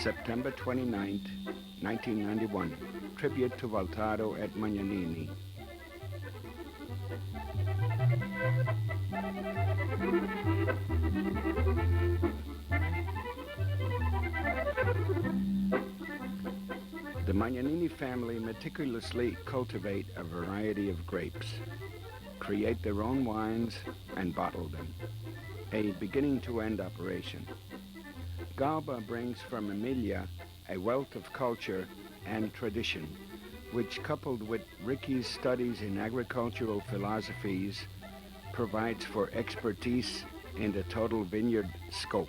September 29th, 1991, tribute to Taro at Magnanini. The Magnanini family meticulously cultivate a variety of grapes, create their own wines, and bottle them, a beginning-to-end operation. Galba brings from Emilia a wealth of culture and tradition, which, coupled with Ricky's studies in agricultural philosophies, provides for expertise in the total vineyard scope.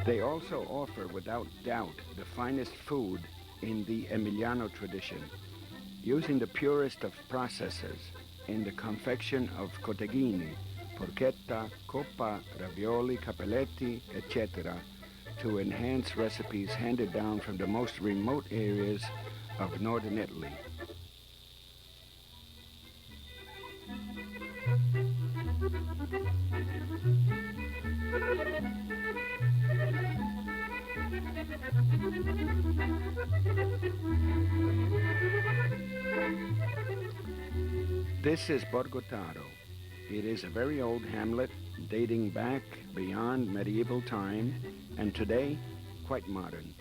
They also offer, without doubt, the finest food in the Emiliano tradition, using the purest of processes in the confection of cotechini, porchetta, coppa, ravioli, capelletti, etc., to enhance recipes handed down from the most remote areas of northern Italy. This is Borgo Taro. It is a very old hamlet dating back beyond medieval time and today quite modern.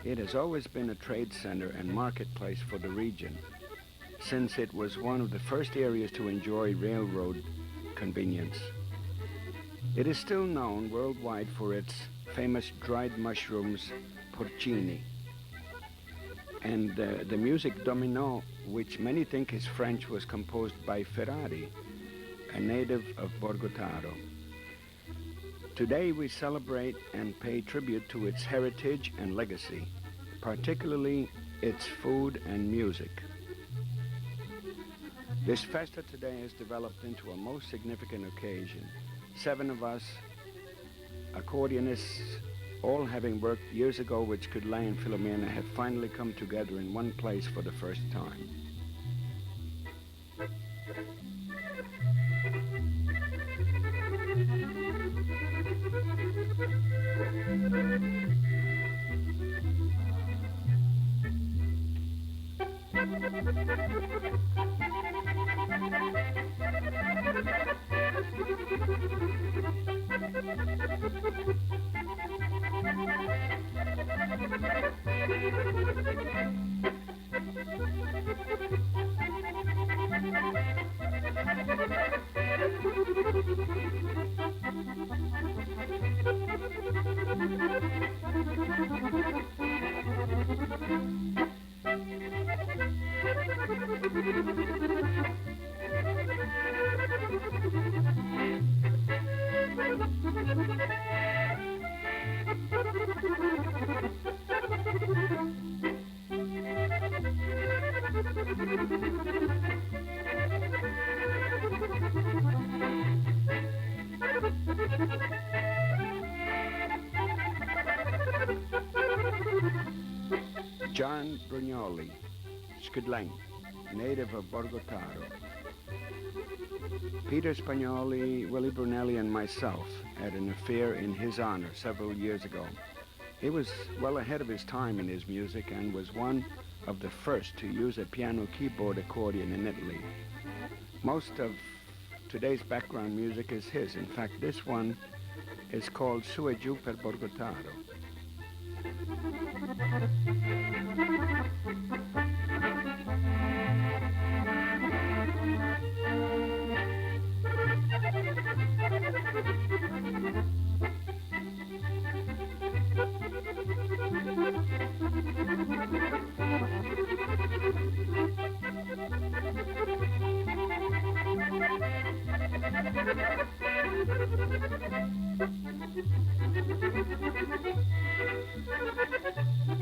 It has always been a trade center and marketplace for the region, since it was one of the first areas to enjoy railroad convenience. It is still known worldwide for its famous dried mushrooms, porcini, and the music domino, which many think is French, was composed by Ferrari, a native of Borgo Taro. Today we celebrate and pay tribute to its heritage and legacy, particularly its food and music. This festa today has developed into a most significant occasion. 7 of us, accordionists, all having worked years ago with Scudlay and Filomena, have finally come together in one place for the first time. John Brugnoli, Scudlay, native of Borgo Taro. Peter Spagnoli, Willie Brunelli, and myself had an affair in his honor several years ago. He was well ahead of his time in his music and was one of the first to use a piano keyboard accordion in Italy. Most of today's background music is his. In fact, this one is called Su e Giù per Borgo Taro.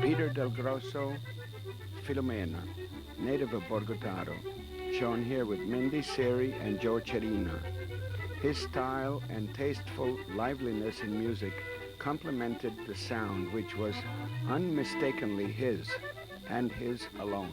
Peter Del Grosso, Filomena, native of Borgo Taro, shown here with Mindy Seri and Joe Cerina. His style and tasteful liveliness in music complemented the sound, which was unmistakably his and his alone.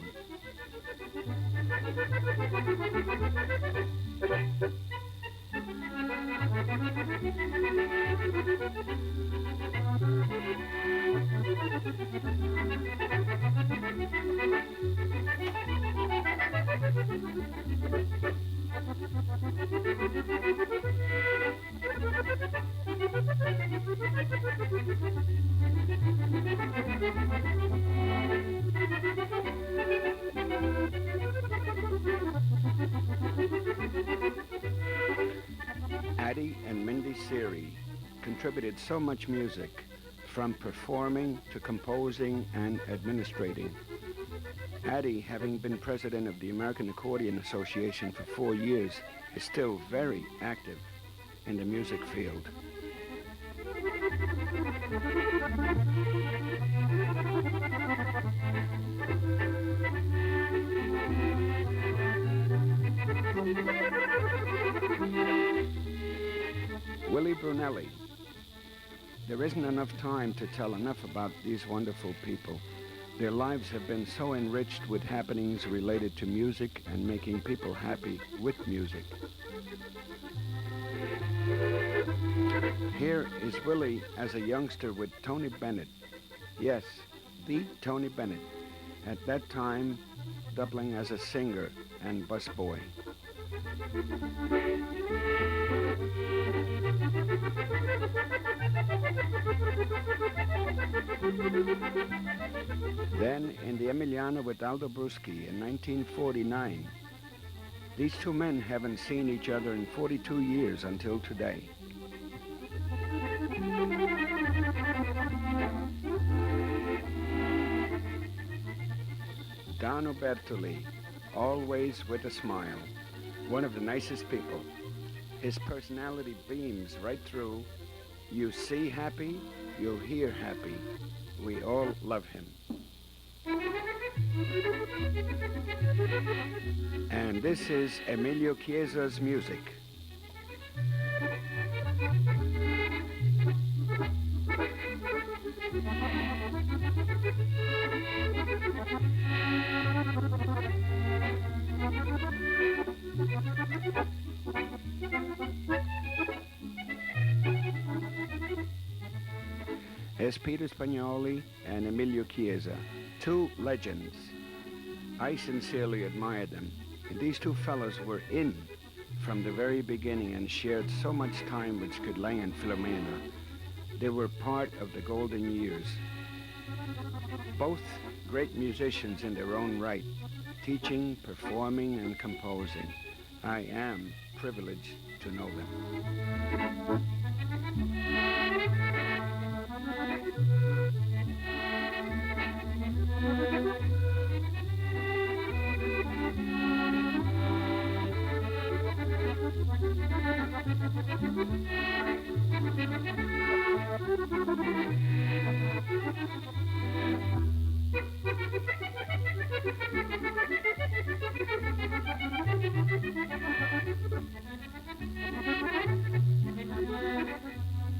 Addie and Mindy Seri contributed so much music, from performing to composing and administrating. Addie, having been president of the American Accordion Association for 4 years, is still very active in the music field. Willie Brunelli. There isn't enough time to tell enough about these wonderful people. Their lives have been so enriched with happenings related to music and making people happy with music. Here is Willie as a youngster with Tony Bennett. Yes, the Tony Bennett, at that time doubling as a singer and busboy. Then in the Emiliana with Aldo Bruschi in 1949. These two men haven't seen each other in 42 years until today. Dano Bertoli, always with a smile, one of the nicest people. His personality beams right through. You see happy, you hear happy. We all love him. And this is Emilio Chiesa's music. There's Peter Spagnoli and Emilio Chiesa, two legends. I sincerely admire them. And these two fellows were in from the very beginning and shared so much time with Skudlang and Filomena. They were part of the golden years. Both great musicians in their own right, teaching, performing, and composing. I am privileged to know them.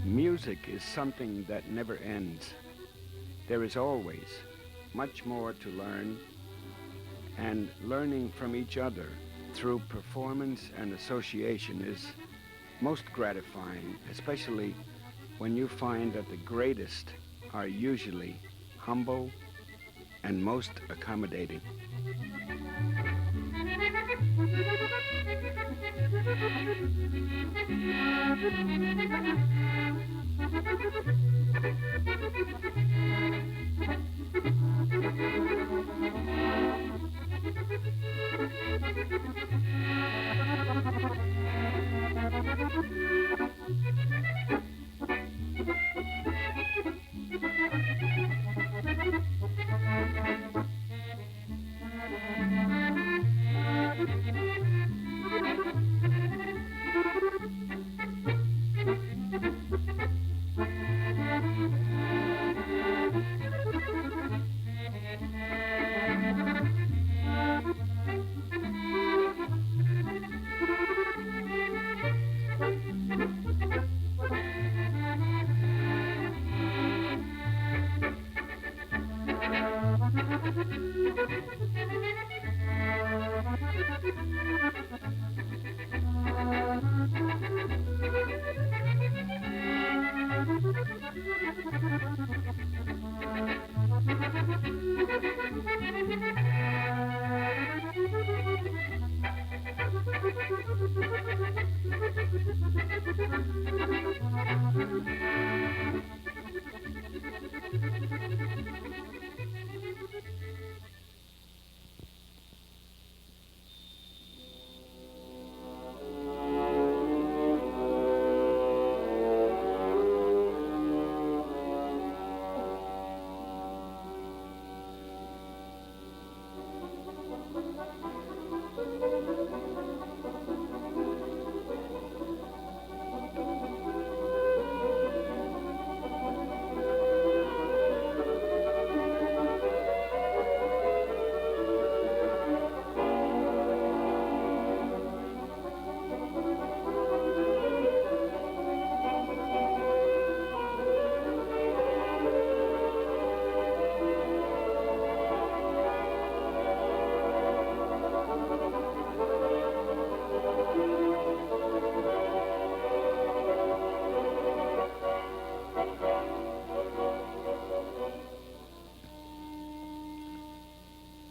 Music is something that never ends. There is always much more to learn, and learning from each other through performance and association is most gratifying, especially when you find that the greatest are usually humble and most accommodating.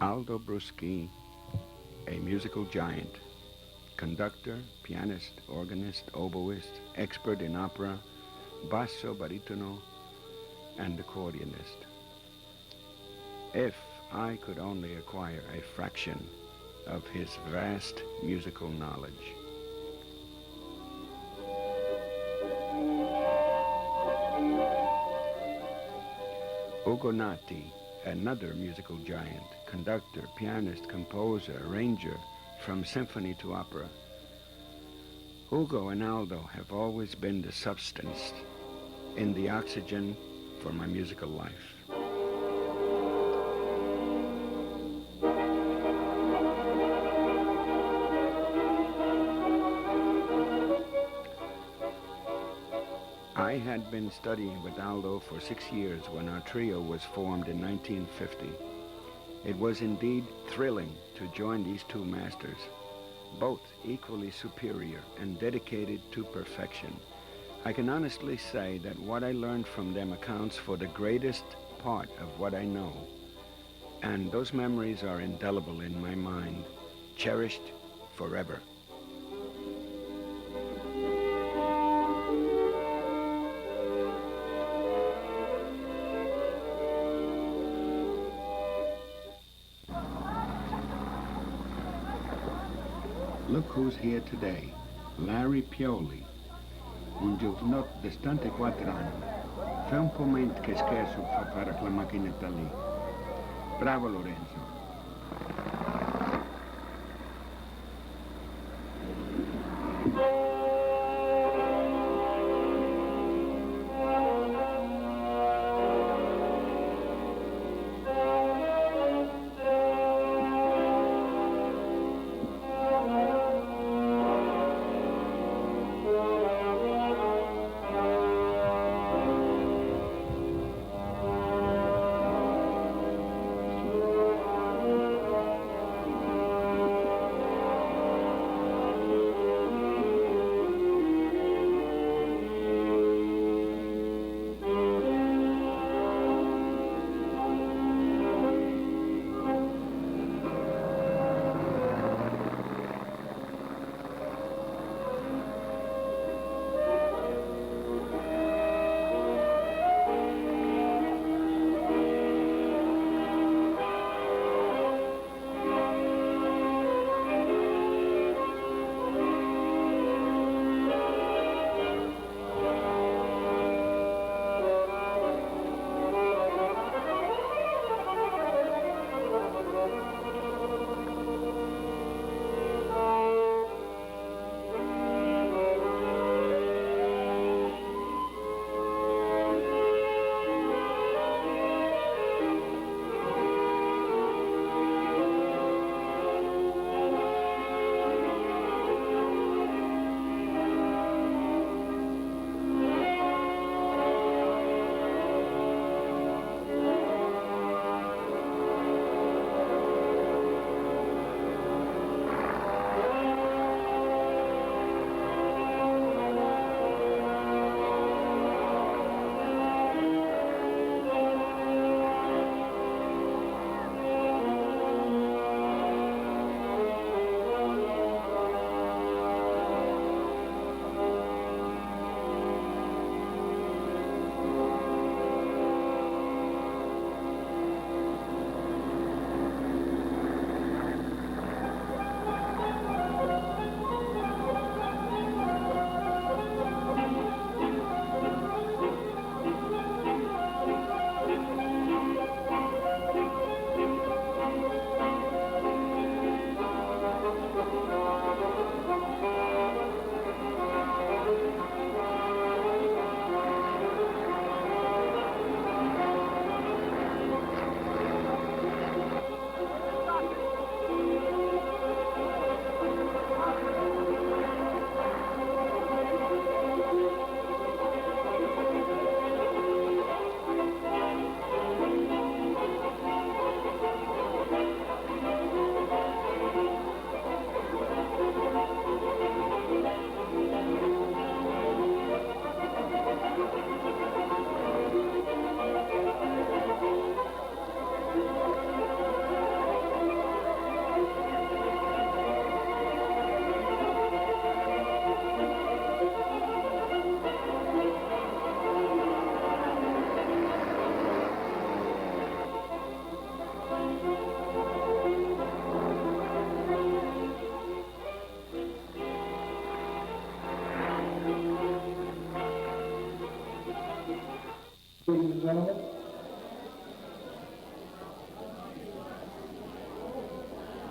Aldo Bruschi, a musical giant, conductor, pianist, organist, oboist, expert in opera, basso, baritono, and accordionist. If I could only acquire a fraction of his vast musical knowledge. Ugo Nati, another musical giant, conductor, pianist, composer, arranger, from symphony to opera. Ugo and Aldo have always been the substance in the oxygen for my musical life. I had been studying with Aldo for 6 years when our trio was formed in 1950. It was indeed thrilling to join these two masters, both equally superior and dedicated to perfection. I can honestly say that what I learned from them accounts for the greatest part of what I know, and those memories are indelible in my mind, cherished forever. Look who's here today, Larry Pioli, un giovanotto distante 4 anni. Fai un comment che scherzo fa fare la macchinetta lì. Bravo Lorenzo.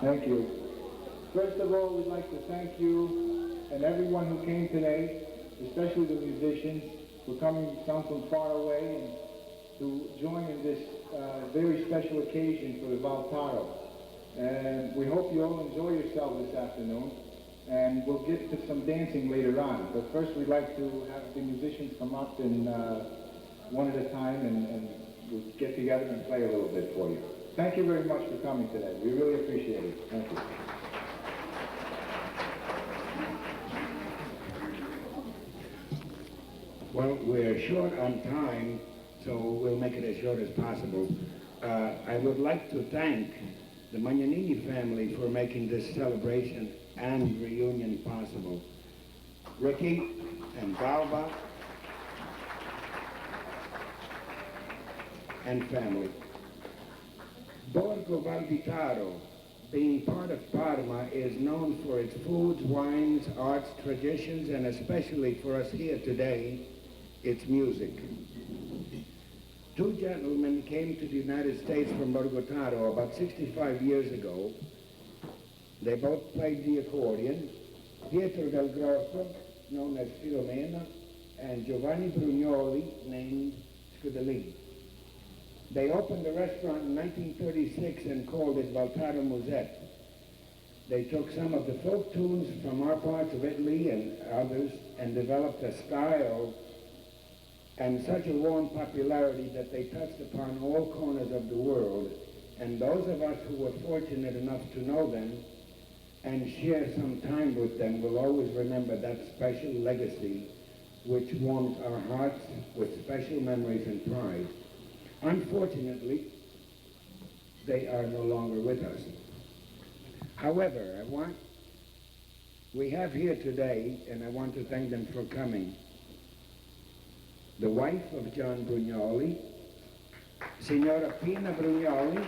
Thank you. First of all, we'd like to thank you and everyone who came today, especially the musicians, for coming some from far away and to join in this very special occasion for the Taro. And we hope you all enjoy yourself this afternoon, and we'll get to some dancing later on. But first we'd like to have the musicians come up and one at a time, and we'll get together and play a little bit for you. Thank you very much for coming today. We really appreciate it. Thank you. Well, we're short on time, so we'll make it as short as possible. I would like to thank the Magnanini family for making this celebration and reunion possible. Ricky and Galba and family. Borgo Taro, being part of Parma, is known for its foods, wines, arts, traditions, and especially for us here today, its music. Two gentlemen came to the United States from Borgo Taro about 65 years ago. They both played the accordion. Pietro del Grosso, known as Filomena, and Giovanni Brugnoli, named Scudellini. They opened a restaurant in 1936 and called it Valtaro Musette. They took some of the folk tunes from our parts of Italy and others and developed a style and such a warm popularity that they touched upon all corners of the world. And those of us who were fortunate enough to know them and share some time with them will always remember that special legacy which warms our hearts with special memories and pride. Unfortunately, they are no longer with us. However, we have here today, and I want to thank them for coming, the wife of John Brugnoli, Signora Pina Brugnoli,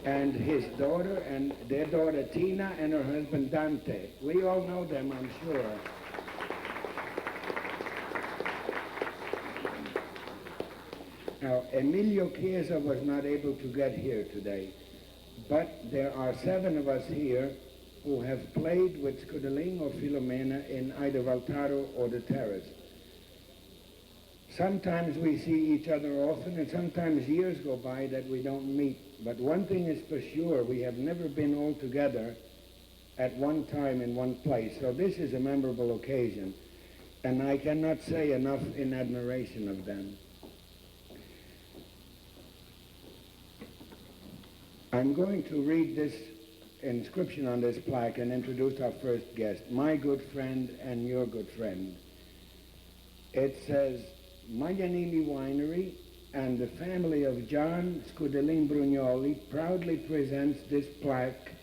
and his daughter and their daughter Tina and her husband Dante. We all know them, I'm sure. Now, Emilio Chiesa was not able to get here today, but there are 7 of us here who have played with Scudellini or Filomena in either Valtaro or the Terrace. Sometimes we see each other often, and sometimes years go by that we don't meet. But one thing is for sure, we have never been all together at one time in one place. So this is a memorable occasion, and I cannot say enough in admiration of them. I'm going to read this inscription on this plaque and introduce our first guest, my good friend and your good friend. It says, Magnanini Winery and the family of John Scudellini Brugnoli proudly presents this plaque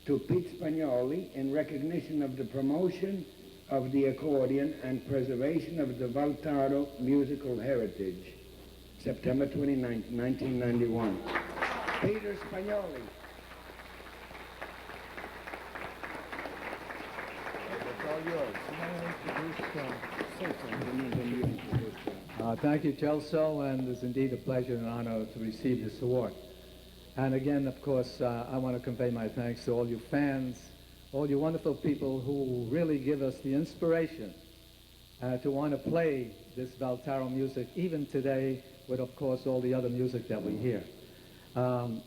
to Pete Spagnoli in recognition of the promotion of the accordion and preservation of the Valtaro musical heritage. September 29, 1991. Peter Spagnoli. It's all yours. Thank you, Gelso, and it's indeed a pleasure and honor to receive this award. And again, of course, I want to convey my thanks to all you fans, all you wonderful people who really give us the inspiration to want to play this Valtaro music, even today, with, of course, all the other music that we hear. Am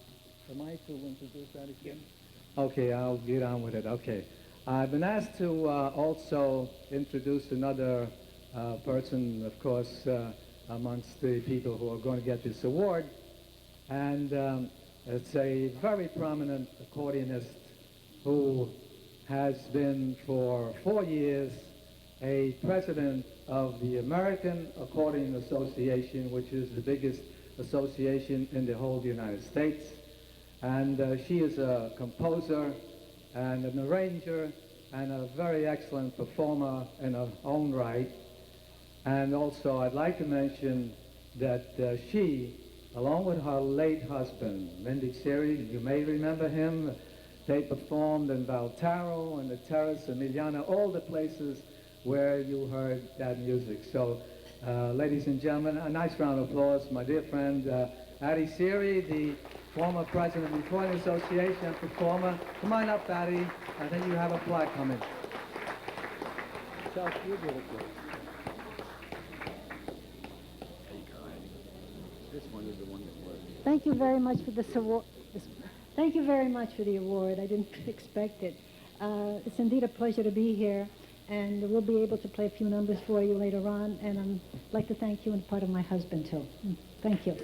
I to introduce that again? Okay, I'll get on with it. Okay. I've been asked to also introduce another person, of course, amongst the people who are going to get this award. And it's a very prominent accordionist who has been for 4 years a president of the American Accordion Association, which is the biggest association in the whole United States. And she is a composer and an arranger and a very excellent performer in her own right. And also I'd like to mention that she, along with her late husband, Mendic Seri, you may remember him, They performed in Taro and the Terrace, Emiliana, all the places where you heard that music. So, ladies and gentlemen, a nice round of applause. My dear friend, Adi Siri, the former president of the Recording Association and performer. Come on up, Adi. I think you have a plaque coming. Chuck, you get it, please. This one is the one that works. Thank you very much for this award. Thank you very much for the award. I didn't expect it. It's indeed a pleasure to be here, and we'll be able to play a few numbers for you later on, and I'd like to thank you and part of my husband, too. Thank you.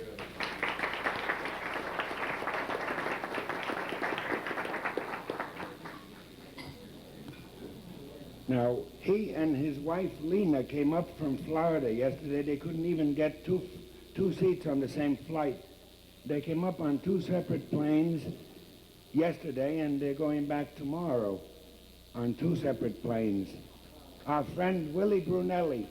Now, he and his wife, Lena, came up from Florida yesterday. They couldn't even get two seats on the same flight. They came up on two separate planes yesterday, and they're going back tomorrow on two separate planes. Our friend Willie Brunelli.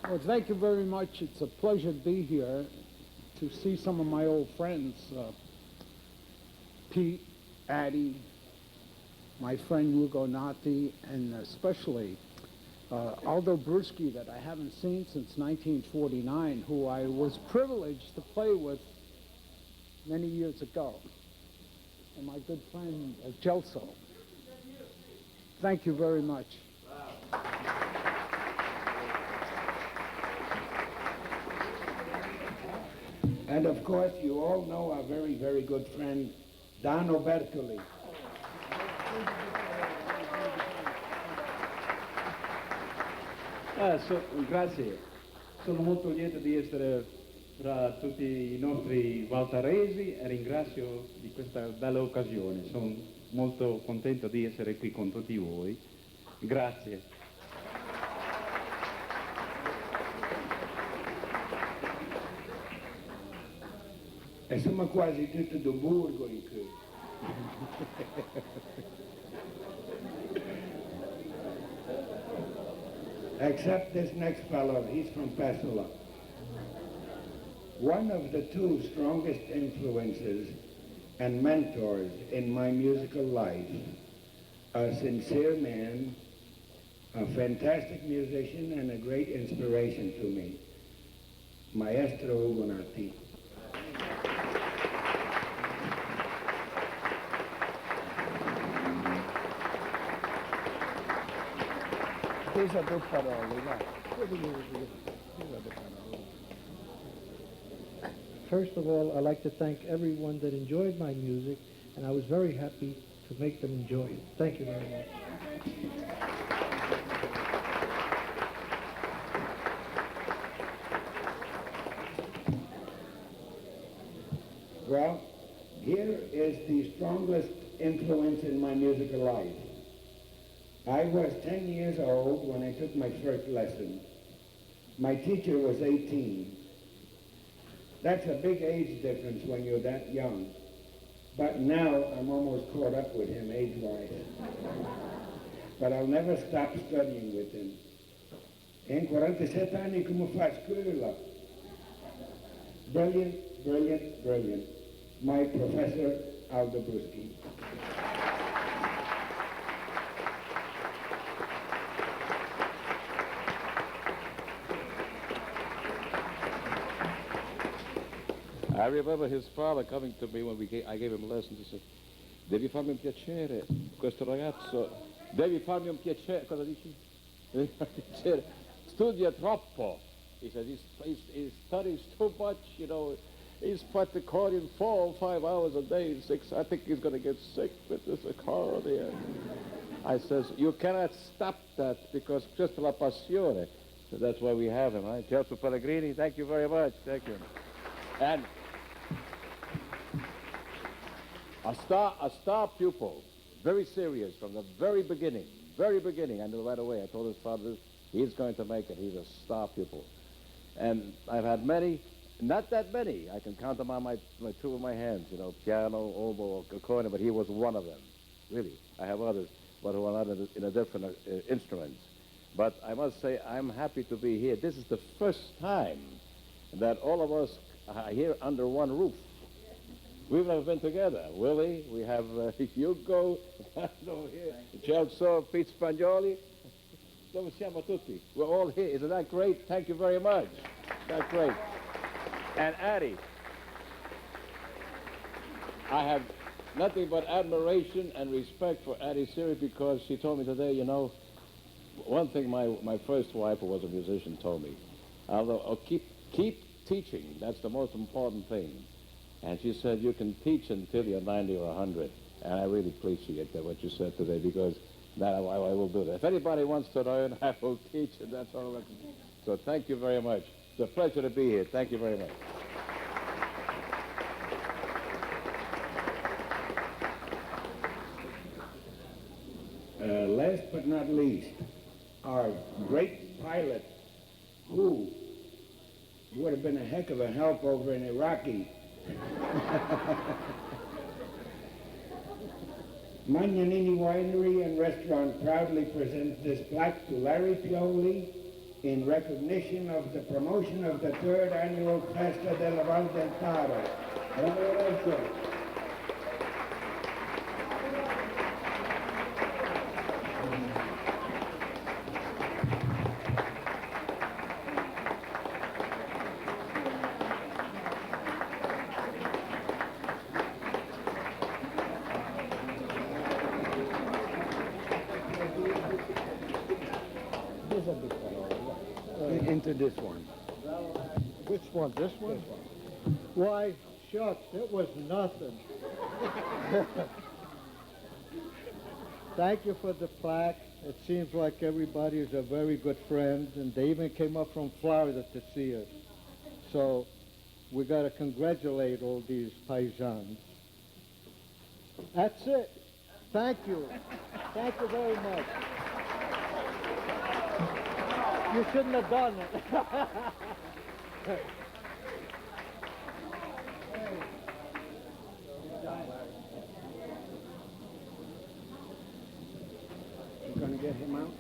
Well, thank you very much. It's a pleasure to be here to see some of my old friends, Pete, Addie, my friend Hugo Nati, and especially Aldo Bruschi, that I haven't seen since 1949, who I was privileged to play with many years ago, and my good friend Gelso. Thank you very much. And of course, you all know our very, very good friend, Dano Bertoli. Grazie, sono molto lieto di essere tra tutti i nostri valtaresi e ringrazio di questa bella occasione. Sono molto contento di essere qui con tutti voi. Grazie. E siamo quasi tutti do Burgo in qui. Except this next fellow, he's from Pessoa. One of the two strongest influences and mentors in my musical life, a sincere man, a fantastic musician, and a great inspiration to me, Maestro Ugonati. These are due parole, vai. First of all, I'd like to thank everyone that enjoyed my music, and I was very happy to make them enjoy it. Thank you very much. Well, here is the strongest influence in my musical life. I was 10 years old when I took my first lesson. My teacher was 18. That's a big age difference when you're that young. But now I'm almost caught up with him age-wise. But I'll never stop studying with him. In 47 anni come fa scuola. Brilliant, brilliant, brilliant. My professor, Aldo Bruschi. I remember his father coming to me when I gave him lessons. He said, devi farmi un piacere, questo ragazzo, devi farmi un piacere, cosa dici? Devi farmi un piacere, studia troppo. He said, he studies too much, you know, he's practicing 4 or 5 hours a day, 6, I think he's going to get sick with this accordion. I says, you cannot stop that because just la passione. So that's why we have him, right? Gelso Pellegrini, thank you very much, thank you. And a star pupil, very serious from the very beginning. I knew right away. I told his father, he's going to make it. He's a star pupil. And I've had many, not that many. I can count them on my two of my hands, you know, piano, oboe, accordion, but he was one of them, really. I have others, but who are not in a different instruments. But I must say, I'm happy to be here. This is the first time that all of us are here under one roof. We've never been together. Willie, we have Hugo, over here, Gelso, Pete Spagnoli. Dove siamo tutti? We're all here. Isn't that great? Thank you very much. That's great. And Addie, I have nothing but admiration and respect for Addie Siri because she told me today, you know, one thing my first wife, who was a musician, told me, although keep teaching, that's the most important thing. And she said, you can teach until you're 90 or 100. And I really appreciate that, what you said today, because that I will do that. If anybody wants to learn, I will teach, and that's all I can do. So thank you very much. It's a pleasure to be here. Thank you very much. Last but not least, our great pilot, who would have been a heck of a help over in Iraqi. Magnanini Winery and Restaurant proudly presents this plaque to Larry Pioli in recognition of the promotion of the 3rd annual Festa della Val del Taro. Into this one. Which one? This one? Why, shucks, it was nothing. Thank you for the plaque. It seems like everybody is a very good friend, and they even came up from Florida to see us. So we got to congratulate all these paisans. That's it. Thank you. Thank you very much. You shouldn't have done it. You gonna get him out?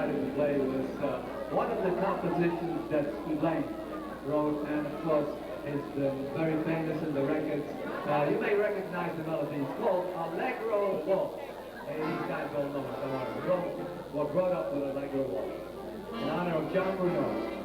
decided to play was one of the compositions that Sulaim wrote, and of course is very famous in the records. You may recognize the melody. It's called Allegro Waltz. You guys all know it, don't worry. We all were brought up with Allegro Waltz. In honor of John Bruno.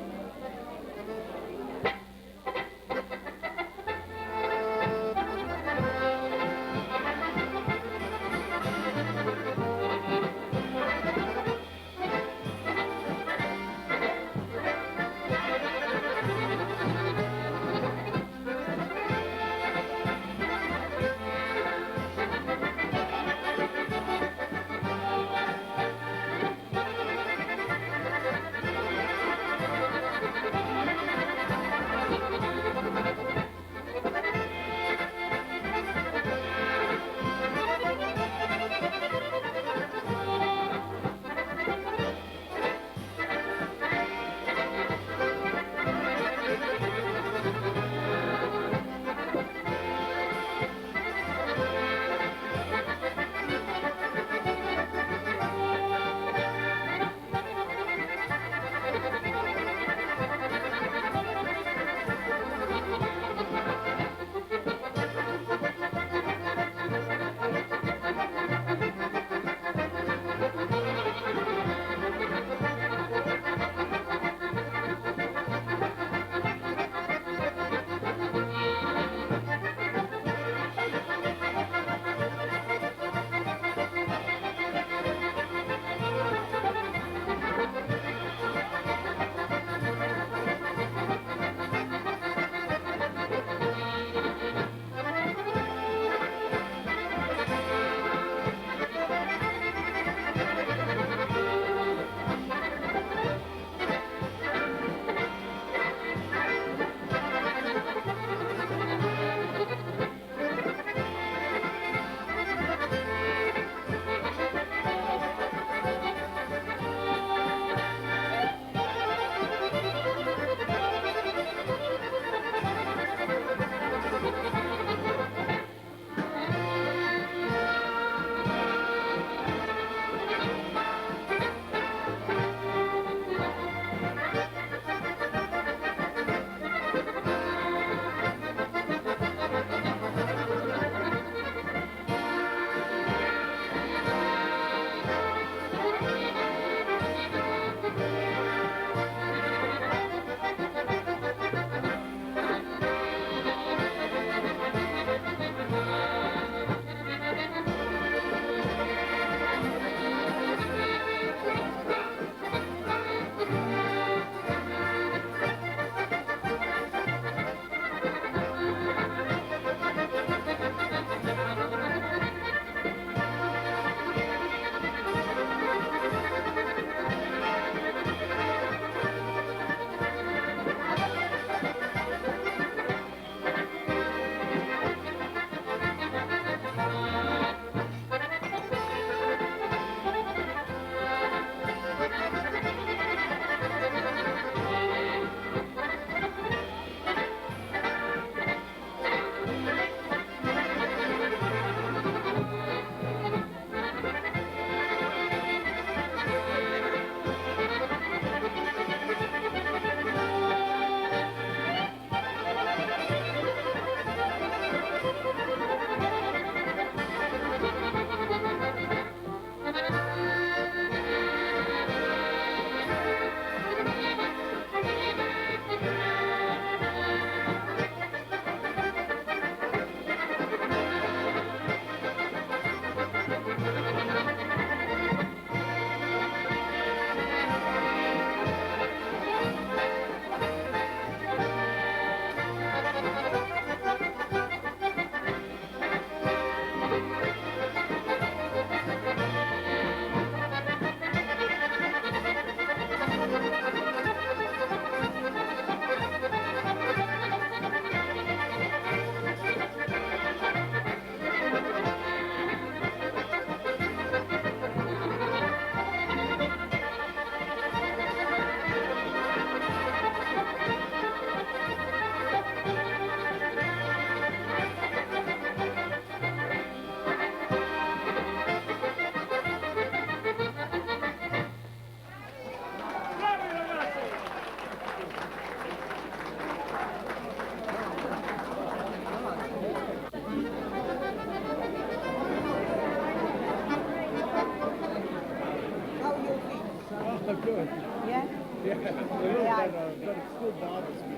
It is better, but it still bothers me.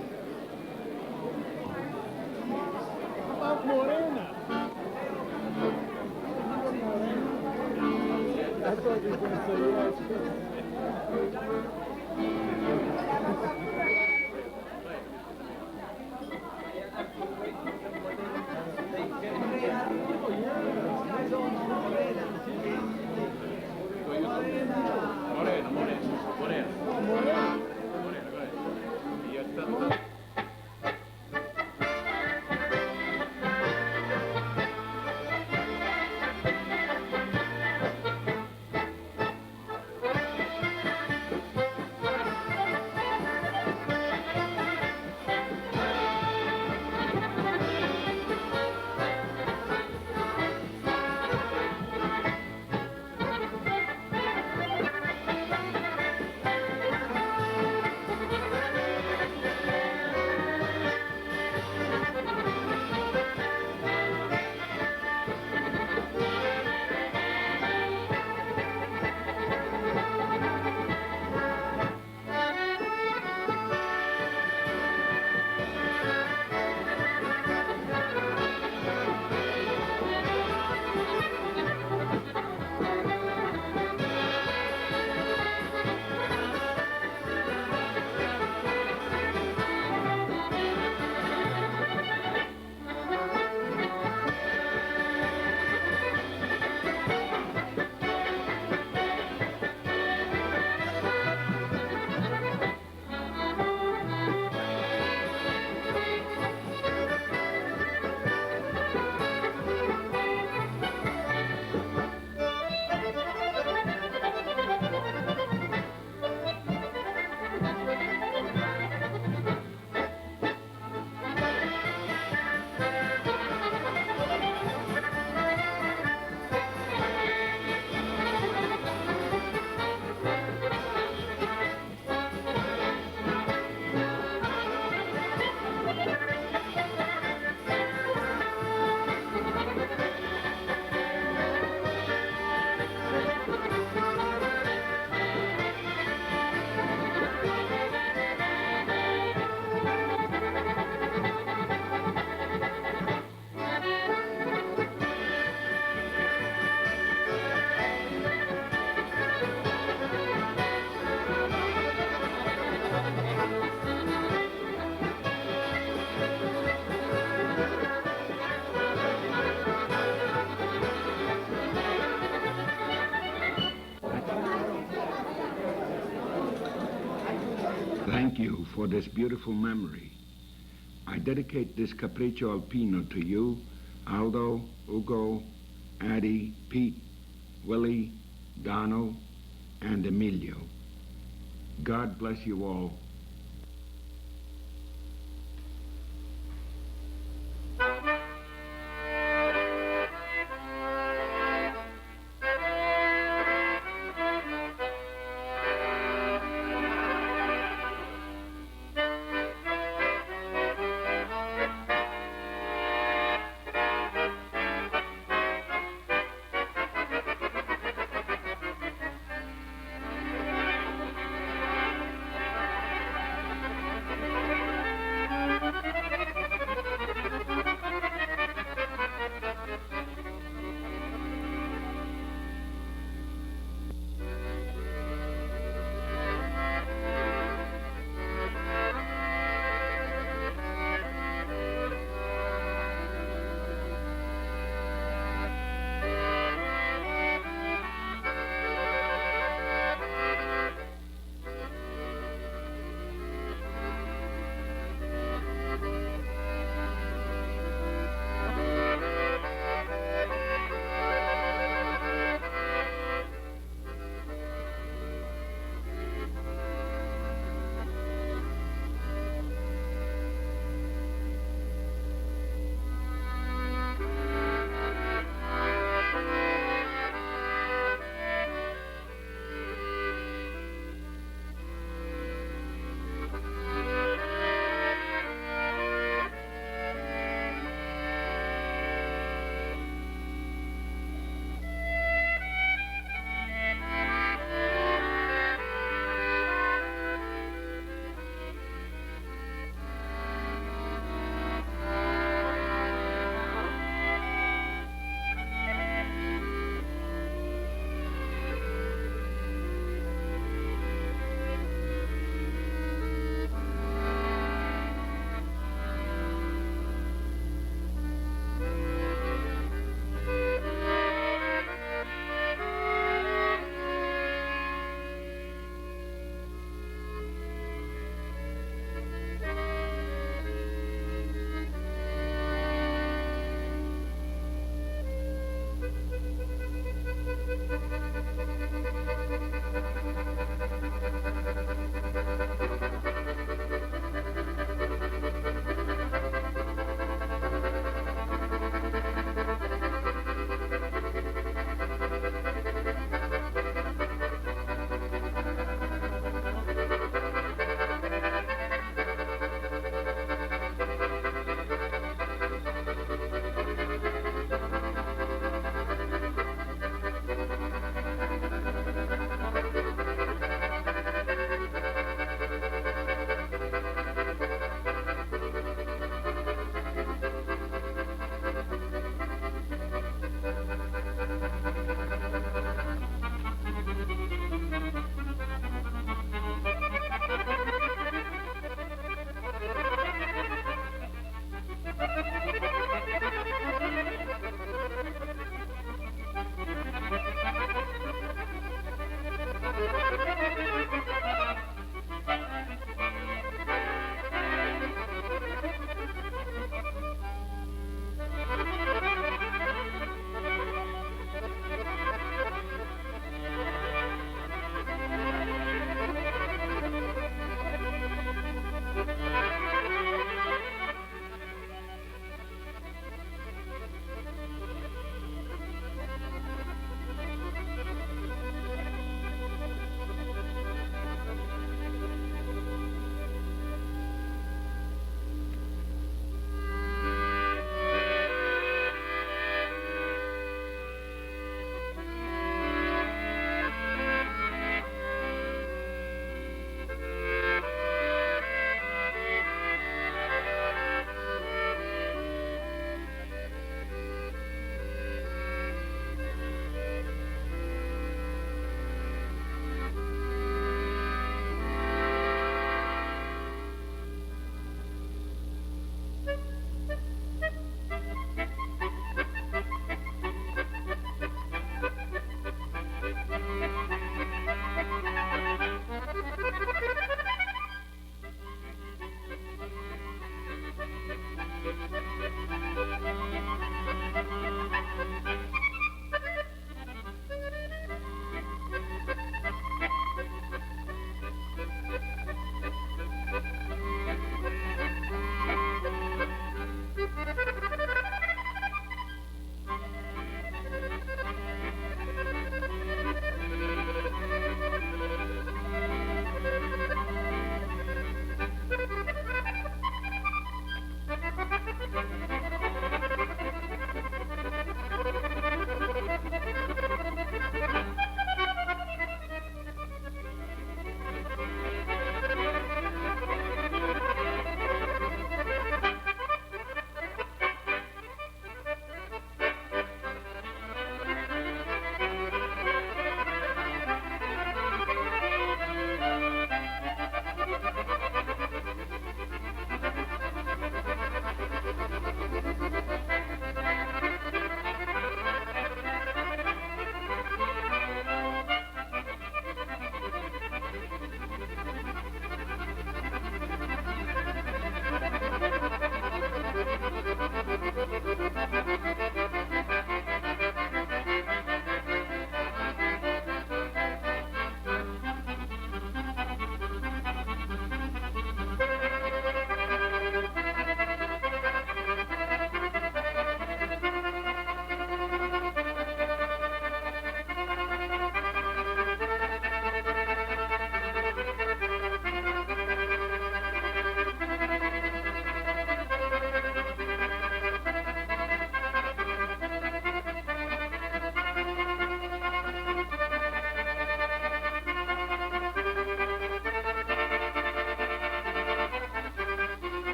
About Morena. I thought you were going to say Thank you for this beautiful memory. I dedicate this Capriccio Alpino to you, Aldo, Ugo, Addie, Pete, Willie, Dono, and Emilio. God bless you all.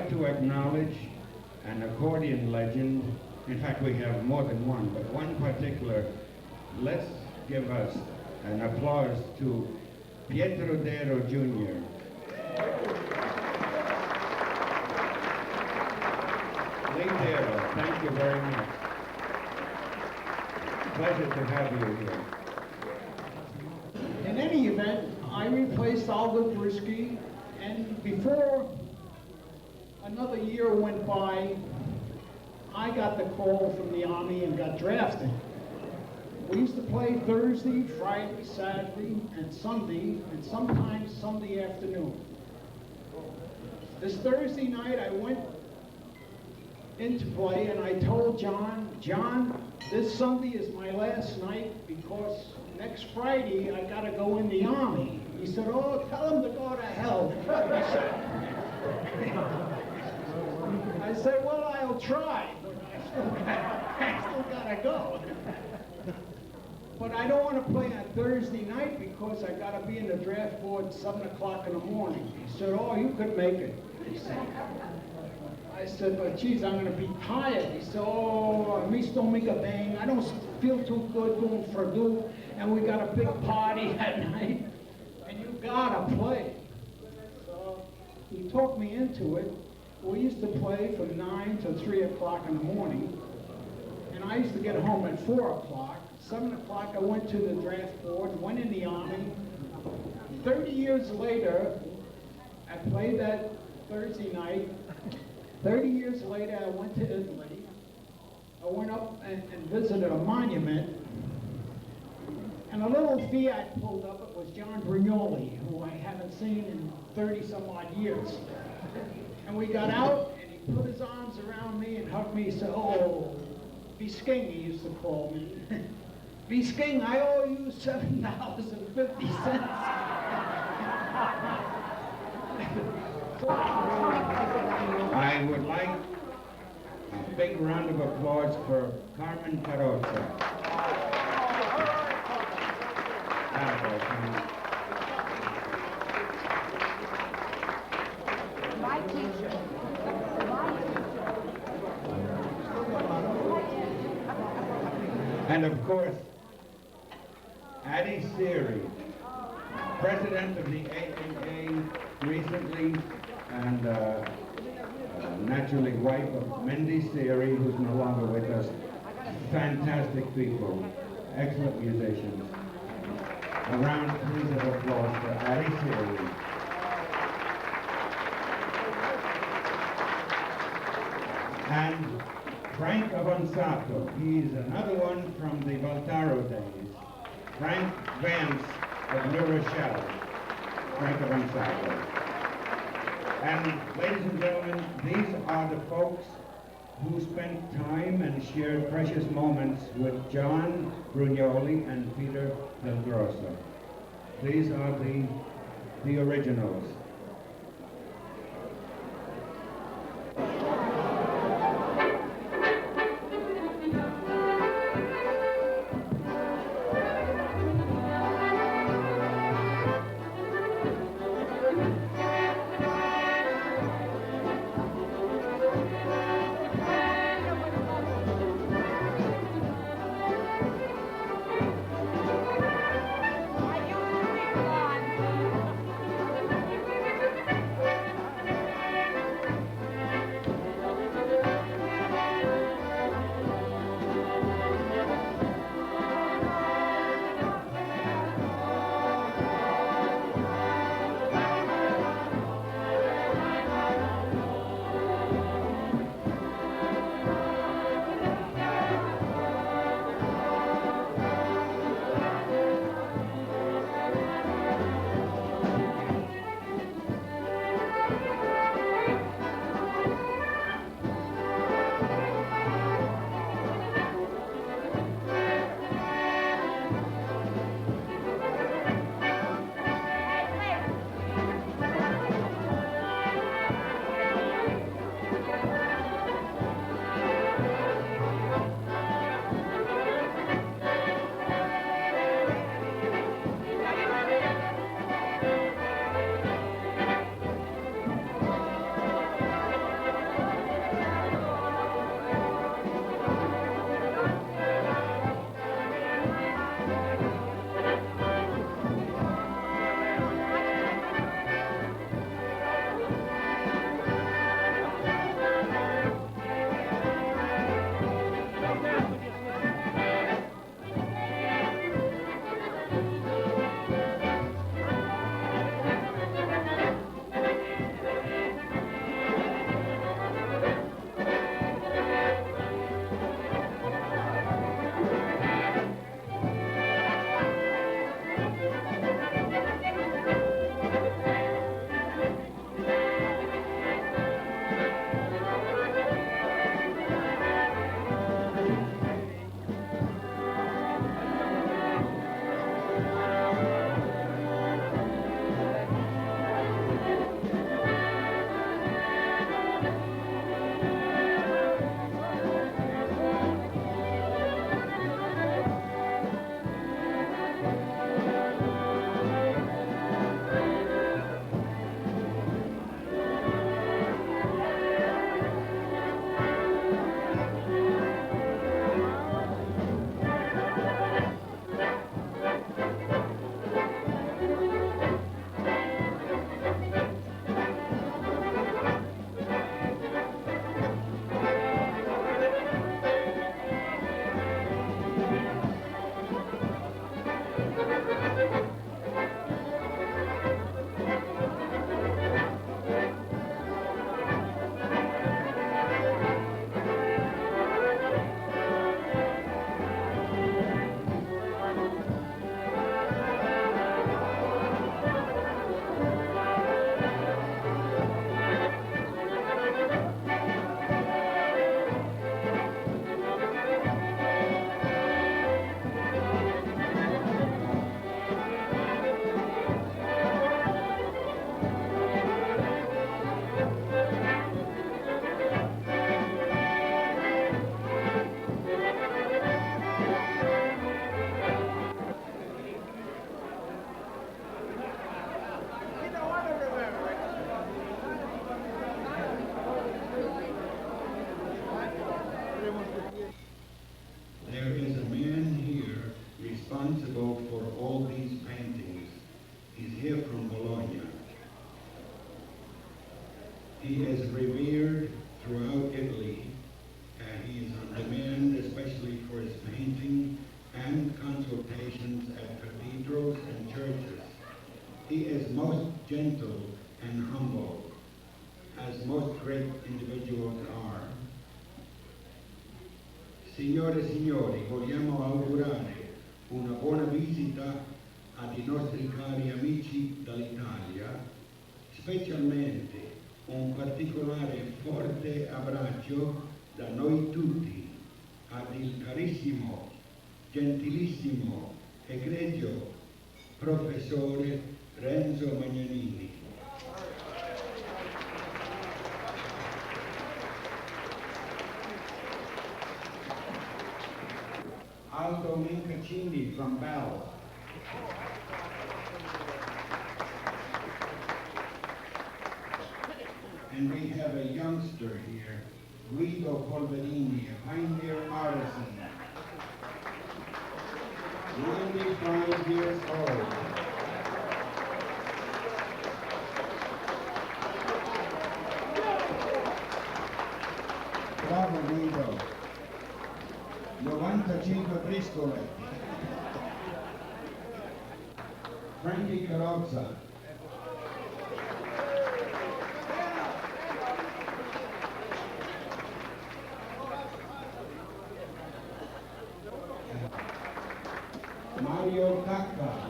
like to acknowledge an accordion legend. In fact, we have more than one, but one particular. Let's give us an applause to Pietro Dero Jr. Lee Dero, thank you very much. Pleasure to have you here. In any event, I replaced Aldo Brisky, and before another year went by, I got the call from the Army and got drafted. We used to play Thursday, Friday, Saturday, and Sunday, and sometimes Sunday afternoon. This Thursday night, I went into play and I told John, this Sunday is my last night because next Friday I gotta go in the Army. He said, oh, tell him to go to hell. I said, well, I'll try, but I still gotta go. But I don't want to play on Thursday night because I got to be in the draft board 7 o'clock in the morning. He said, oh, you could make it. I said, but geez, I'm going to be tired. He said, oh, me stomach a bang. I don't feel too good going for do, and we got a big party at night, and you got to play. So he talked me into it. We used to play from 9 to 3 o'clock in the morning, and I used to get home at 4 o'clock. 7 o'clock, I went to the draft board, went in the Army. 30 years later, I played that Thursday night. 30 years later, I went to Italy. I went up and visited a monument. And a little Fiat pulled up. It was John Brignoli, who I haven't seen in 30-some-odd years. And we got out, and he put his arms around me and hugged me. He said, oh, Bisking, he used to call me. Bisking, I owe you $7.50. I would like a big round of applause for Carmen Carrozza. My teacher. And of course, Addie Seary, president of the AAA recently, and naturally wife of Mindy Seary, who's no longer with us. Fantastic people, excellent musicians. A round, please, of applause for Addie Seary. And Frank Avanzato, he's another one from the Taro days. Frank Vance of New Rochelle. Frank Avanzato. And ladies and gentlemen, these are the folks who spent time and shared precious moments with John Brugnoli and Peter Del Grosso. These are the originals. cathedrals and churches. He is most gentle and humble, as most great individuals are. Signore e signori, vogliamo augurare una buona visita ai nostri cari amici dall'Italia, specialmente un particolare forte abbraccio da noi tutti ad il carissimo, gentilissimo, egregio professore Renzo Magnanini. Aldo Mincaccini from Bell. And we have a youngster here, Guido Pellegrini, a pioneer artisan. 95 years old. Bravo Guido. 95 briscole. Frankie Carrozza. Mario Cacca.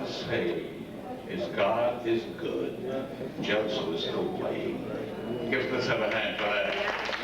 to say is God is good. Gelso is still playing. Give us a hand for that.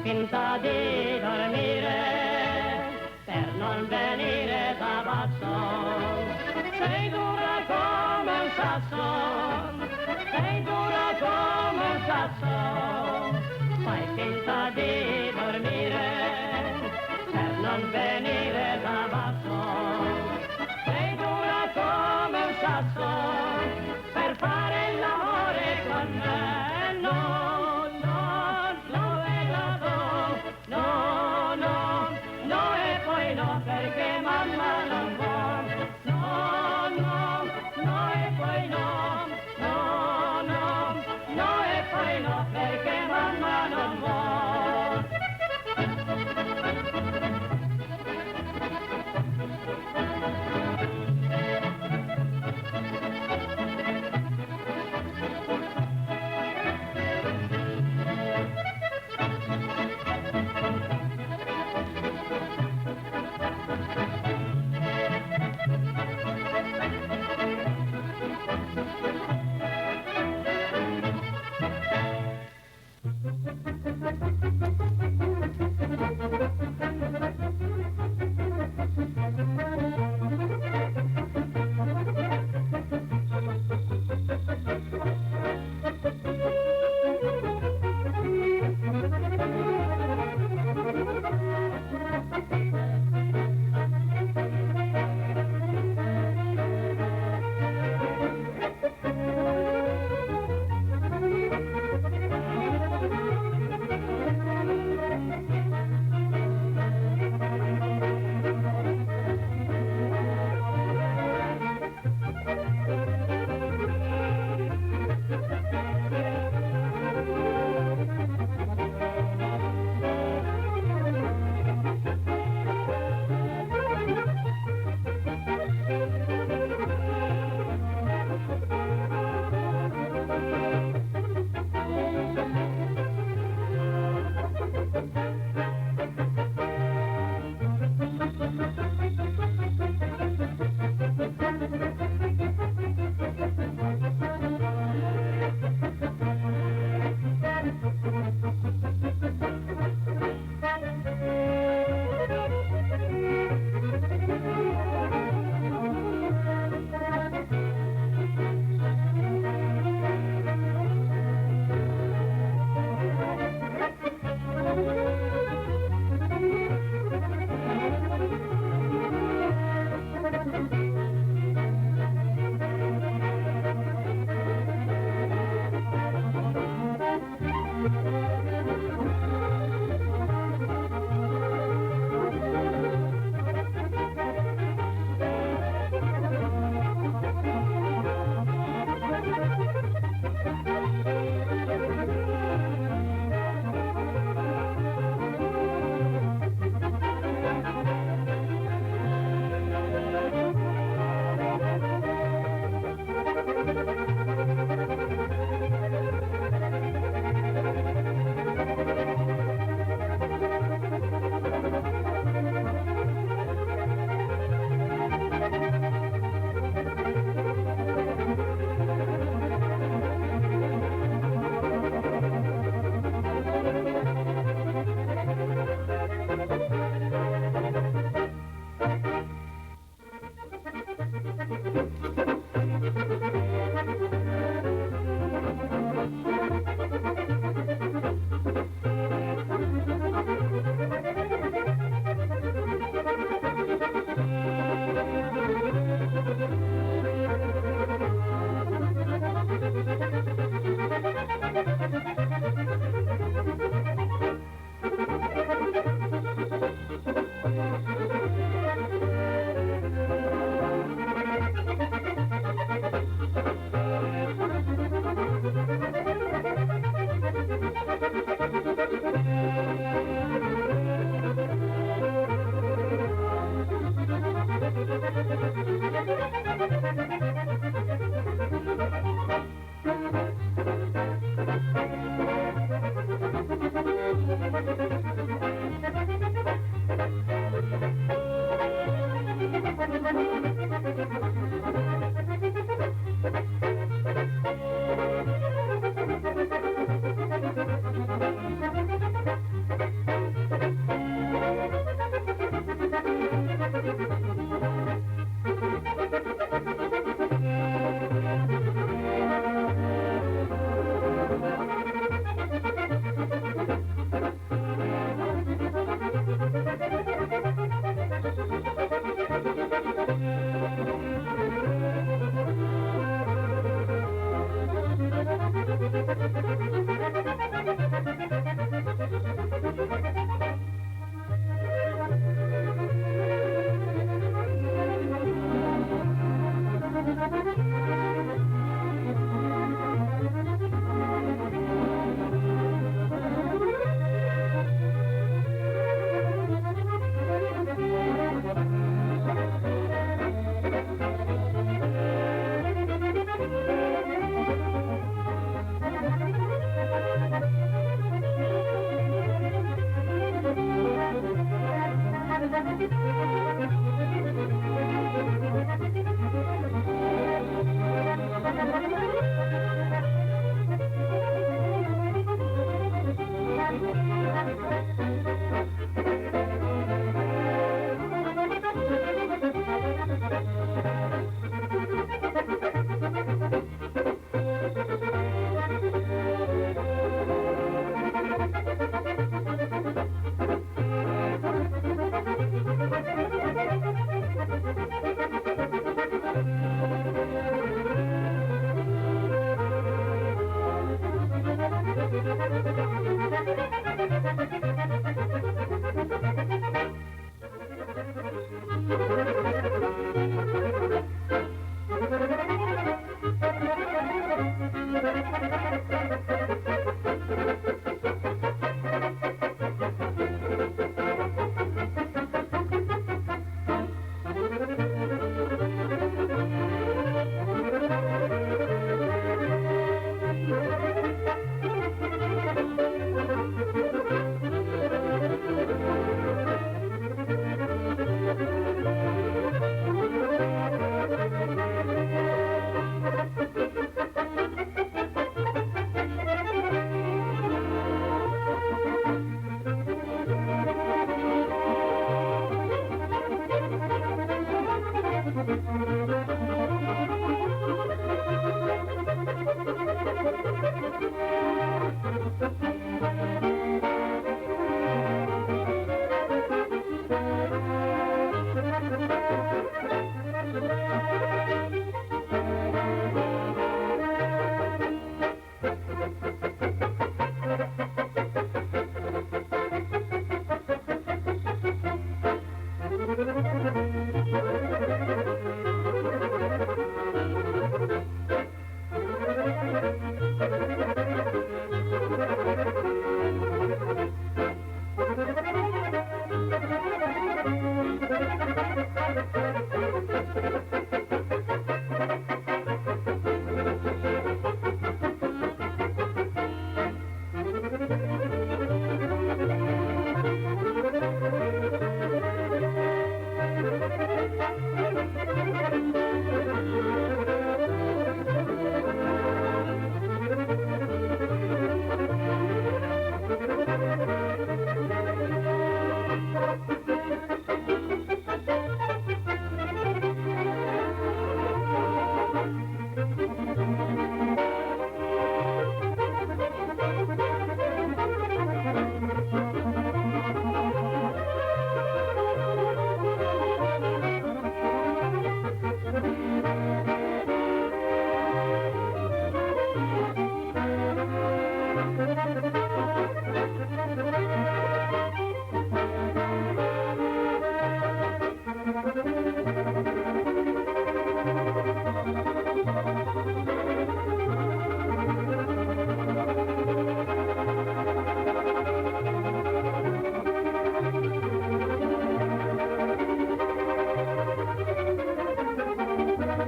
finta di dormire per non venire da pazzo. Sei dura come un sasso, sei dura come un sasso. Fai finta di dormire per non venire da pazzo. Sei dura come un sasso per fare l'amore con me. Perché mamma non vuole,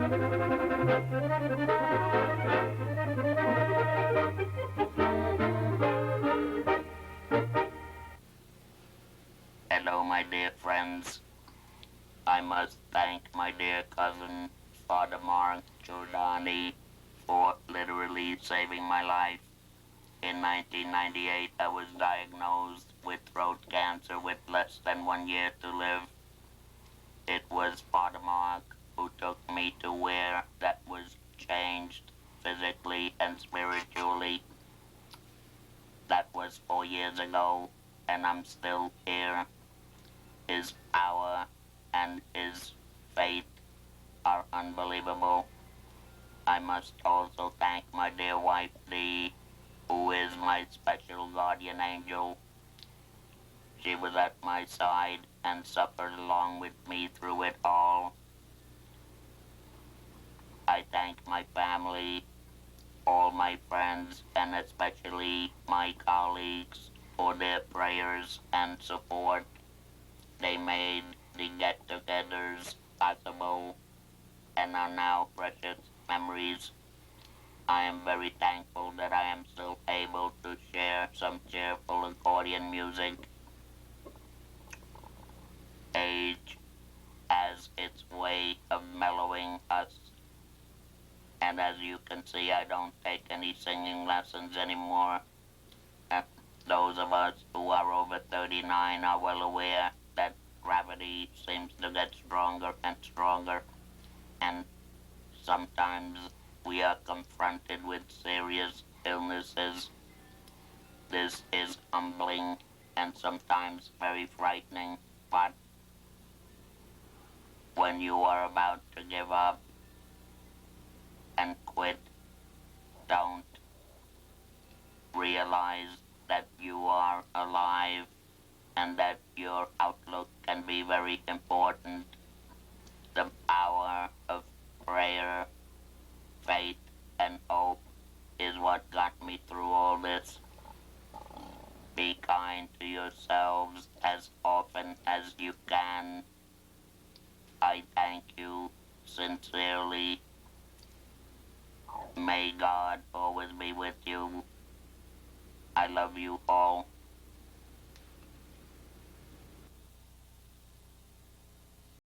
Hello, my dear friends. I must thank my dear cousin, Father Mark Giordani, for literally saving my life. In 1998, I was diagnosed with throat cancer with less than 1 year to live. It was Father Mark who took me to where that was changed physically and spiritually. That was 4 years ago, and I'm still here. His power and his faith are unbelievable. I must also thank my dear wife, Dee, who is my special guardian angel. She was at my side and suffered along with me through it all. I thank my family, all my friends, and especially my colleagues for their prayers and support. They made the get-togethers possible and are now precious memories. I am very thankful that I am still able to share some cheerful accordion music. Age has its way of mellowing us, and as you can see, I don't take any singing lessons anymore. Those of us who are over 39 are well aware that gravity seems to get stronger and stronger, and sometimes we are confronted with serious illnesses. This is humbling and sometimes very frightening, but when you are about to give up and quit, don't realize that you are alive and that your outlook can be very important. The power of prayer, faith, and hope is what got me through all this. Be kind to yourselves as often as you can. I thank you sincerely. May God always be with you. I love you all.